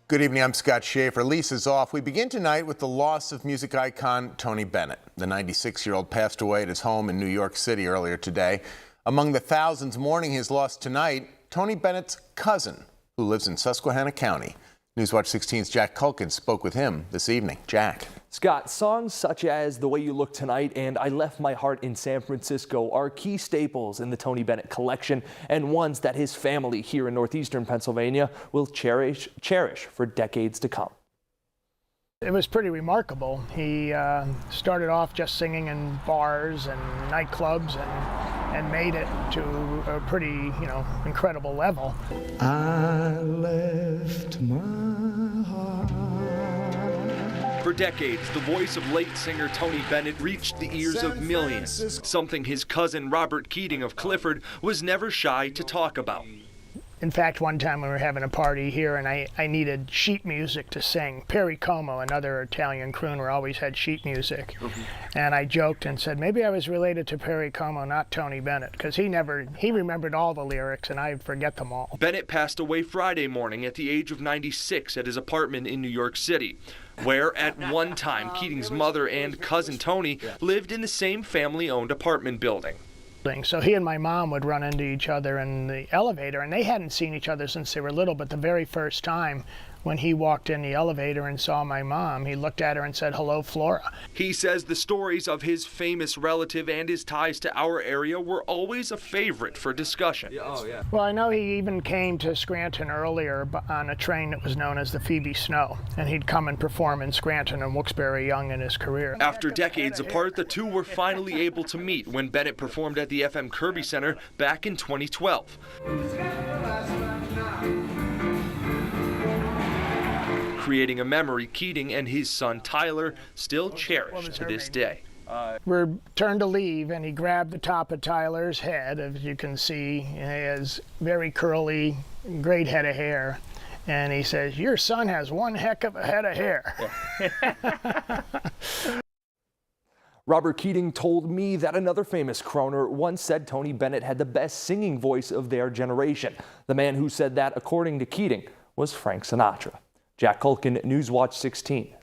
Good evening, I'm Scott Schaefer. Lisa's off. We begin tonight with the loss of music icon Tony Bennett. The 96-year-old passed away at his home in New York City earlier today. Among the thousands mourning his loss tonight, Tony Bennett's cousin, who lives in Susquehanna County. Newswatch 16's Jack Culkin spoke with him this evening. Jack. Scott, songs such as The Way You Look Tonight and I Left My Heart in San Francisco are key staples in the Tony Bennett collection, and ones that his family here in northeastern Pennsylvania will cherish for decades to come. It was pretty remarkable. He started off just singing in bars and nightclubs and made it to a pretty, incredible level. I left my heart. For decades, the voice of late singer Tony Bennett reached the ears of millions, something his cousin Robert Keating of Clifford was never shy to talk about. In fact, one time we were having a party here and I needed sheet music to sing. Perry Como, another Italian crooner, always had sheet music. And I joked and said, maybe I was related to Perry Como, not Tony Bennett, because he remembered all the lyrics and I forget them all. Bennett passed away Friday morning at the age of 96 at his apartment in New York City, where at one time Keating's mother and cousin Tony lived in the same family-owned apartment building. So he and my mom would run into each other in the elevator, and they hadn't seen each other since they were little, but the very first time when he walked in the elevator and saw my mom, he looked at her and said, "Hello, Flora." He says the stories of his famous relative and his ties to our area were always a favorite for discussion. Well, I know he even came to Scranton earlier on a train that was known as the Phoebe Snow, and he'd come and perform in Scranton and Wilkes-Barre young in his career. After decades apart, the two were finally able to meet when Bennett performed at the FM Kirby Center back in 2012. Creating a memory Keating and his son Tyler still cherish to this day. We're turned to leave, and he grabbed the top of Tyler's head. As you can see, he has very curly, great head of hair. And he says, "Your son has one heck of a head of hair." Robert Keating told me that another famous crooner once said Tony Bennett had the best singing voice of their generation. The man who said that, according to Keating, was Frank Sinatra. Jack Culkin, Newswatch 16.